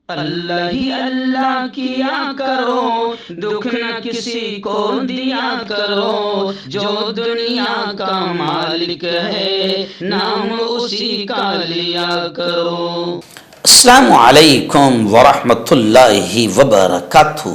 اللہ ہی اللہ کیا کرو، دکھ نہ کسی کو دیا کرو، جو دنیا کا مالک ہے نام اسی کا لیا کرو۔ السلام علیکم ورحمۃ اللہ وبرکاتہ۔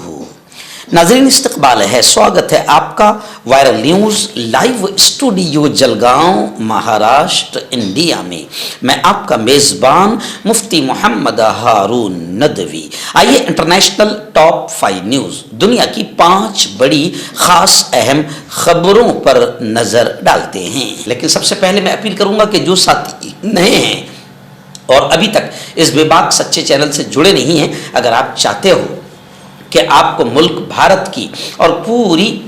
ناظرین استقبال ہے، سواگت ہے آپ کا viral news live studio Jalgaon Maharashtra India میں۔ میں آپ کا میزبان مفتی محمد ہارون ندوی۔ آئیے انٹرنیشنل ٹاپ 5 نیوز، دنیا کی 5 بڑی خاص اہم خبروں پر نظر ڈالتے ہیں۔ لیکن سب سے پہلے میں اپیل کروں گا کہ جو ساتھی نئے ہیں اور ابھی تک اس بے باک سچے چینل سے جڑے نہیں ہیں، اگر آپ چاہتے ہو کہ آپ کو ملک بھارت کی اور پوری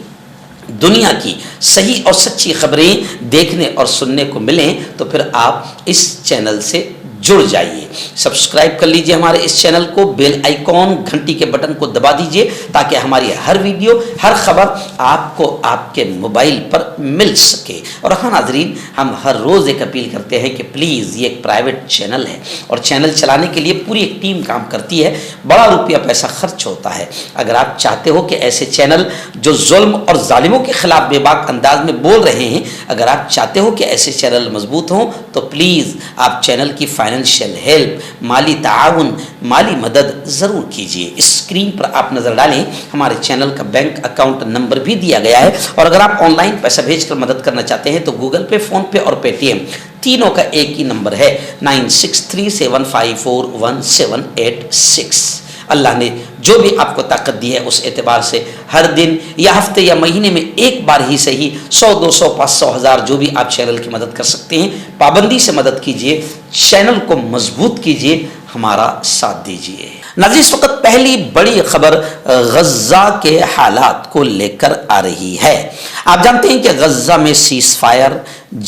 دنیا کی صحیح اور سچی خبریں دیکھنے اور سننے کو ملیں تو پھر آپ اس چینل سے جڑ جائیے۔ سبسکرائب کر لیجئے ہمارے اس چینل کو، بیل آئیکن گھنٹی کے بٹن کو دبا دیجئے تاکہ ہماری ہر ویڈیو ہر خبر آپ کو آپ کے موبائل پر مل سکے۔ اور ہاں ناظرین، ہم ہر روز ایک اپیل کرتے ہیں کہ پلیز یہ ایک پرائیویٹ چینل ہے اور چینل چلانے کے لیے پوری ایک ٹیم کام کرتی ہے، بڑا روپیہ پیسہ خرچ ہوتا ہے۔ اگر آپ چاہتے ہو کہ ایسے چینل جو ظلم اور ظالموں کے خلاف بے باک انداز میں بول رہے ہیں، اگر آپ چاہتے ہو کہ ایسے چینل مضبوط ہوں تو پلیز آپ چینل کی فائنینشیل ہیلپ، مالی تعاون، مالی مدد ضرور کیجیے۔ اسکرین پر آپ نظر ڈالیں، ہمارے چینل کا بینک اکاؤنٹ نمبر بھی دیا گیا ہے، اور اگر آپ آن لائن پیسہ بھیج کر مدد کرنا چاہتے ہیں تو گوگل پے، فون پے اور پے ٹی ایم تینوں کا ایک ہی نمبر ہے 9637541786۔ اللہ نے جو بھی آپ کو طاقت دی ہے اس اعتبار سے ہر دن یا ہفتے یا مہینے میں ایک بار ہی صحیح 100، 200، 500، 1000 جو بھی آپ چینل کی مدد کر سکتے ہیں، پابندی سے مدد کیجیے، چینل کو مضبوط کیجیے، ہمارا ساتھ دیجیے۔ ناظرین اس وقت پہلی بڑی خبر غزہ کے حالات کو لے کر آ رہی ہے۔ آپ جانتے ہیں کہ غزہ میں سیز فائر،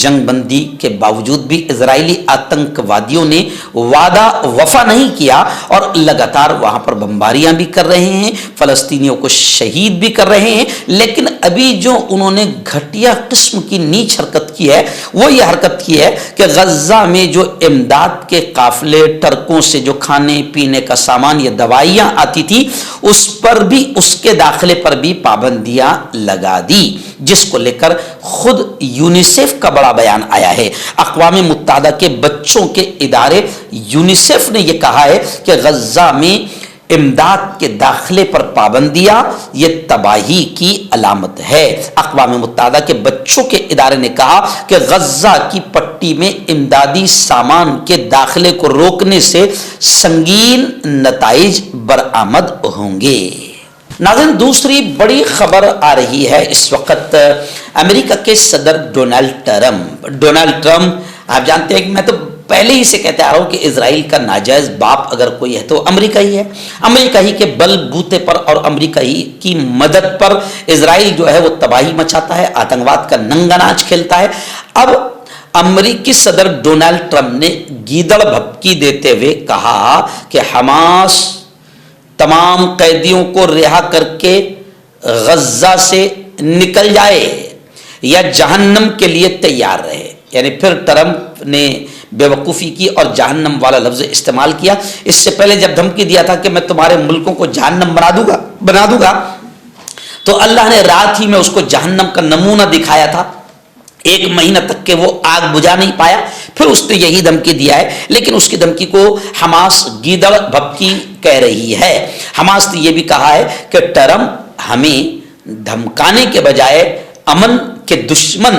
جنگ بندی کے باوجود بھی اسرائیلی آتنکوادیوں نے وعدہ وفا نہیں کیا اور لگاتار وہاں پر بمباریاں بھی کر رہے ہیں، فلسطینیوں کو شہید بھی کر رہے ہیں۔ لیکن ابھی جو انہوں نے گھٹیا قسم کی نیچ حرکت کی ہے وہ یہ حرکت کی ہے کہ غزہ میں جو امداد کے قافلے، ٹرکوں سے جو کھانے پینے کا سامان یا دوائیاں آتی تھی اس پر بھی، اس کے داخلے پر بھی پابندیاں لگا دی، جس کو لے کر خود یونیسیف کا بڑا بیان آیا ہے۔ اقوام متحدہ کے بچوں کے ادارے یونیسیف نے یہ کہا ہے کہ غزہ میں امداد کے داخلے پر پابندیاں یہ تباہی کی علامت ہے۔ اقوام متحدہ کے بچوں کے ادارے نے کہا کہ غزہ کی پٹی میں امدادی سامان کے داخلے کو روکنے سے سنگین نتائج برآمد ہوں گے۔ ناظرین دوسری بڑی خبر آ رہی ہے اس وقت امریکہ کے صدر ڈونلڈ ٹرمپ۔ آپ جانتے ہیں کہ میں تو پہلے ہی سے کہتے آ رہا ہوں کہ اسرائیل کا ناجائز باپ اگر کوئی ہے تو امریکہ ہی ہے۔ امریکہ ہی کے بل بوتے پر اور امریکہ ہی کی مدد پر اسرائیل جو ہے وہ تباہی مچاتا ہے، آتنکواد کا ننگا ناچ کھیلتا ہے۔ اب امریکی صدر ڈونلڈ ٹرمپ نے گیدڑ بھبکی دیتے ہوئے کہا کہ حماس تمام قیدیوں کو رہا کر کے غزہ سے نکل جائے یا جہنم کے لیے تیار رہے۔ یعنی پھر ٹرمپ نے بے وقوفی کی اور جہنم والا لفظ استعمال کیا۔ اس سے پہلے جب دھمکی دیا تھا کہ میں تمہارے ملکوں کو جہنم بنا دوں گا تو اللہ نے رات ہی میں اس کو جہنم کا نمونہ دکھایا تھا، 1 مہینہ تک کہ وہ آگ بجھا نہیں پایا، پھر اس نے یہی دھمکی دیا ہے۔ لیکن اس کی دھمکی کو حماس گیدڑ بھبکی کہہ رہی ہے۔ حماس نے یہ بھی کہا ہے کہ ٹرمپ ہمیں دھمکانے کے بجائے امن کے دشمن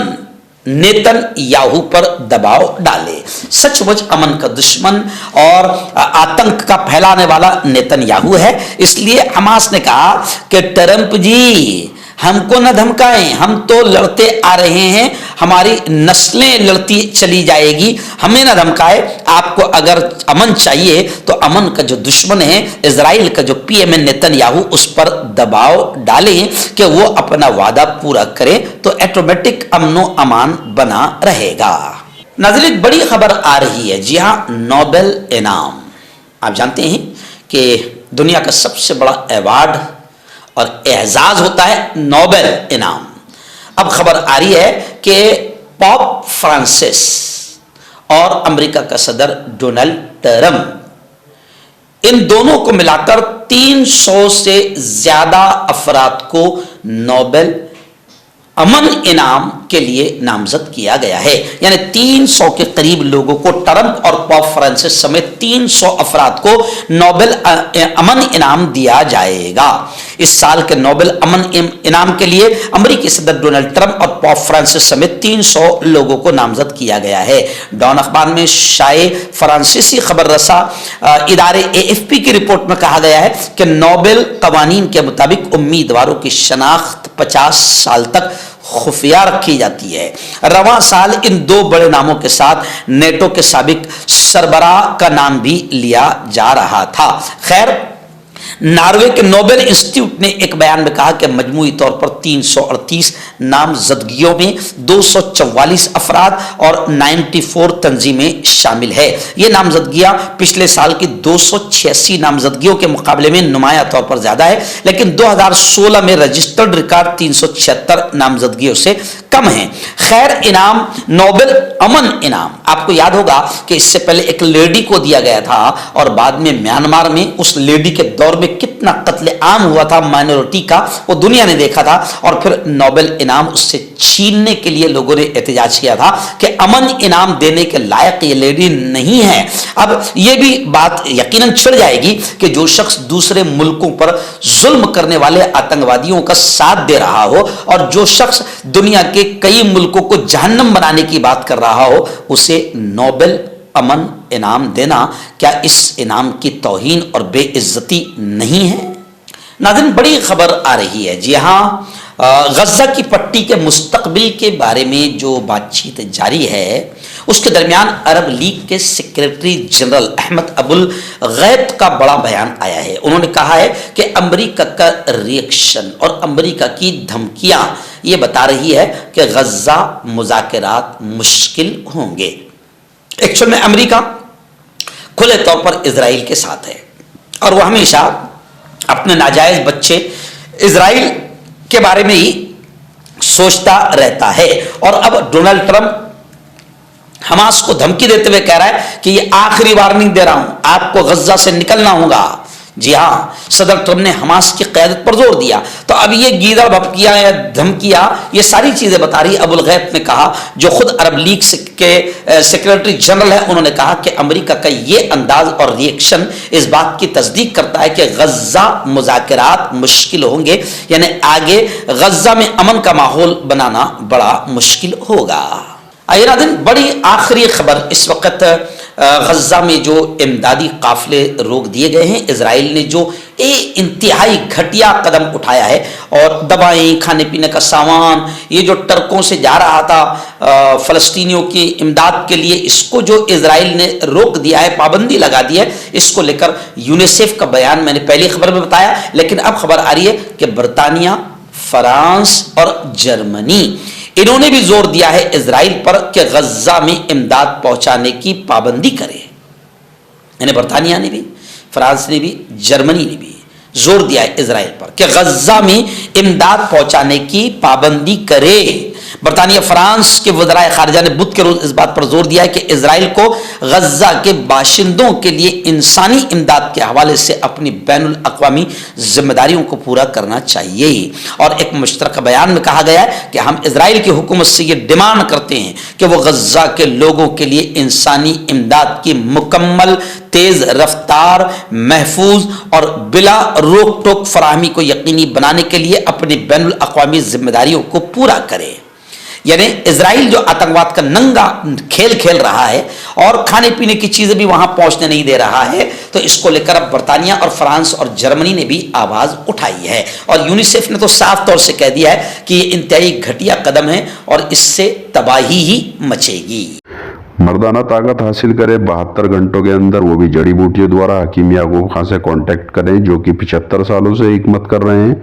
نیتن یاہو پر دباؤ ڈالے۔ سچ مچ امن کا دشمن اور آتنک کا پھیلانے والا نیتن یاہو ہے۔ اس لیے حماس نے کہا کہ ٹرمپ جی ہم کو نہ دھمکائیں، ہم تو لڑتے آ رہے ہیں، ہماری نسلیں لڑتی چلی جائے گی، ہمیں نہ دھمکائے۔ آپ کو اگر امن چاہیے تو امن کا جو دشمن ہے اسرائیل کا جو پی ایم نیتن یاہو اس پر دباؤ ڈالیں کہ وہ اپنا وعدہ پورا کرے تو ایٹومیٹک امن و امان بنا رہے گا۔ ناظرین بڑی خبر آ رہی ہے، جی ہاں، نوبل انعام۔ آپ جانتے ہیں کہ دنیا کا سب سے بڑا ایوارڈ اور اعزاز ہوتا ہے نوبل انعام۔ اب خبر آ رہی ہے کہ پوپ فرانسس اور امریکہ کا صدر ڈونلڈ ٹرمپ ان دونوں کو ملا کر 300 سے زیادہ افراد کو نوبل امن انعام کے لیے نامزد کیا گیا ہے. یعنی 300 کے قریب لوگوں کو ٹرمپ اور پوپ فرانسس سمیت 300 افراد کو نوبل امن انعام دیا جائے گا. اس سال کے نوبل امن انعام کے لیے امریکی صدر ڈونلڈ ٹرمپ اور پوپ فرانسس سمیت 300 لوگوں کو نامزد کیا گیا ہے. ڈان اخبار میں شائع فرانسیسی خبر رساں ادارے AFP کی رپورٹ میں کہا گیا ہے کہ نوبل قوانین کے مطابق امیدواروں کی شناخت 50 سال تک خفیہ رکھی جاتی ہے. رواں سال ان دو بڑے ناموں کے ساتھ نیٹو کے سابق سربراہ کا نام بھی لیا جا رہا تھا. خیر، ناروے کے نوبل انسٹیٹیوٹ نے ایک بیان میں کہا کہ مجموعی طور پر 338 نامزدگیوں میں 244 افراد اور 94 تنظیمیں شامل ہے. یہ نامزدگیاں پچھلے سال کی 286 نامزدگیوں کے مقابلے میں نمایاں طور پر زیادہ ہے، لیکن 2016 میں رجسٹرڈ ریکارڈ 376 نامزدگیوں سے کم ہیں. خیر، انعام نوبل امن انعام آپ کو یاد ہوگا کہ اس سے پہلے ایک لیڈی کو دیا گیا تھا اور بعد میں میانمار میں اس لیڈی کے دور میں کتنا قتل عام ہوا تھا مائنورٹی کا، وہ دنیا نے دیکھا تھا، اور پھر نوبل انعام اس سے چھیننے کے لیے لوگوں نے احتجاج کیا تھا کہ امن انعام دینے کے لائق یہ لیڈی نہیں ہے. اب یہ بھی بات یقیناً چھڑ جائے گی کہ جو شخص دوسرے ملکوں پر ظلم کرنے والے آتنکوادیوں کا ساتھ دے رہا ہو اور جو شخص دنیا کے کئی ملکوں کو جہنم بنانے کی بات کر رہا ہو، اسے نوبل امن انعام دینا کیا اس انعام کی توہین اور بے عزتی نہیں ہے؟ ناظرین، بڑی خبر آ رہی ہے. جی ہاں، غزہ کی پٹی کے مستقبل کے بارے میں جو بات چیت جاری ہے اس کے درمیان عرب لیگ کے سیکریٹری جنرل احمد ابو الغیط کا بڑا بیان آیا ہے. انہوں نے کہا ہے کہ امریکہ کا ریئیکشن اور امریکہ کی دھمکیاں یہ بتا رہی ہے کہ غزہ مذاکرات مشکل ہوں گے. ایکچوئل میں امریکہ کھلے طور پر اسرائیل کے ساتھ ہے اور وہ ہمیشہ اپنے ناجائز بچے اسرائیل کے بارے میں ہی سوچتا رہتا ہے. اور اب ڈونلڈ ٹرمپ حماس کو دھمکی دیتے ہوئے کہہ رہا ہے کہ یہ آخری وارننگ دے رہا ہوں، آپ کو غزہ سے نکلنا ہوگا. جی ہاں، صدر ٹرمپ نے حماس کی قیادت پر زور دیا. تو اب یہ گیدڑ بھپکیاں یا دھمکیاں یہ ساری چیزیں بتا رہی. ابو الغیط نے کہا، جو خود عرب لیگ کے سیکریٹری جنرل ہے، انہوں نے کہا کہ امریکہ کا یہ انداز اور ریئیکشن اس بات کی تصدیق کرتا ہے کہ غزہ مذاکرات مشکل ہوں گے، یعنی آگے غزہ میں امن کا ماحول بنانا بڑا مشکل ہوگا. آئیے ناظرین، بڑی آخری خبر اس وقت غزہ میں جو امدادی قافلے روک دیے گئے ہیں. اسرائیل نے جو انتہائی گھٹیا قدم اٹھایا ہے اور دوائیں، کھانے پینے کا سامان، یہ جو ٹرکوں سے جا رہا تھا فلسطینیوں کی امداد کے لیے، اس کو جو اسرائیل نے روک دیا ہے، پابندی لگا دی ہے، اس کو لے کر یونیسیف کا بیان میں نے پہلی خبر میں بتایا. لیکن اب خبر آ رہی ہے کہ برطانیہ، فرانس اور جرمنی انہوں نے بھی زور دیا ہے اسرائیل پر کہ غزہ میں امداد پہنچانے کی پابندی کرے. یعنی برطانیہ نے بھی، فرانس نے بھی، جرمنی نے بھی زور دیا ہے اسرائیل پر کہ غزہ میں امداد پہنچانے کی پابندی کرے. برطانیہ فرانس کے وزرائے خارجہ نے بدھ کے روز اس بات پر زور دیا ہے کہ اسرائیل کو غزہ کے باشندوں کے لیے انسانی امداد کے حوالے سے اپنی بین الاقوامی ذمہ داریوں کو پورا کرنا چاہیے. اور ایک مشترکہ بیان میں کہا گیا ہے کہ ہم اسرائیل کی حکومت سے یہ ڈیمانڈ کرتے ہیں کہ وہ غزہ کے لوگوں کے لیے انسانی امداد کی مکمل، تیز رفتار، محفوظ اور بلا روک ٹوک فراہمی کو یقینی بنانے کے لیے اپنی بین الاقوامی ذمہ داریوں کو پورا کرے. یعنی اسرائیل جو آتنکواد کا ننگا کھیل کھیل رہا ہے اور کھانے پینے کی چیزیں بھی وہاں پہنچنے نہیں دے رہا ہے، تو اس کو لے کر اب برطانیہ اور فرانس اور جرمنی نے بھی آواز اٹھائی ہے. اور یونیسیف نے تو صاف طور سے کہہ دیا ہے کہ یہ انتہائی گھٹیا قدم ہے اور اس سے تباہی ہی مچے گی. مردانہ طاقت حاصل کرے 72 گھنٹوں کے اندر، وہ بھی جڑی بوٹیوں دوارا. حکیم یعقوب خان سے کانٹیکٹ کریں جو کہ 75 سالوں سے حکمت کر رہے ہیں.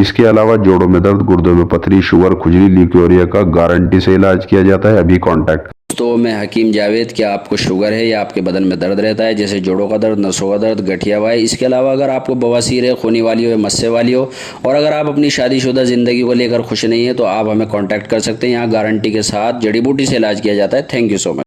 اس کے علاوہ جوڑوں میں درد، گردوں میں پتھری، شوگر، کھجلی، لیکوریا کا گارنٹی سے علاج کیا جاتا ہے. ابھی کانٹیکٹ. تو میں حکیم جاوید، کیا آپ کو شوگر ہے یا آپ کے بدن میں درد رہتا ہے جیسے جوڑوں کا درد، نسوں کا درد، گٹھیا ہوا ہے؟ اس کے علاوہ اگر آپ کو بواسیر ہے، خونی والی ہو یا مسے والی ہو، اور اگر آپ اپنی شادی شدہ زندگی کو لے کر خوش نہیں ہیں تو آپ ہمیں کانٹیکٹ کر سکتے ہیں. یہاں گارنٹی کے ساتھ جڑی بوٹی سے علاج کیا جاتا ہے. Thank you so much.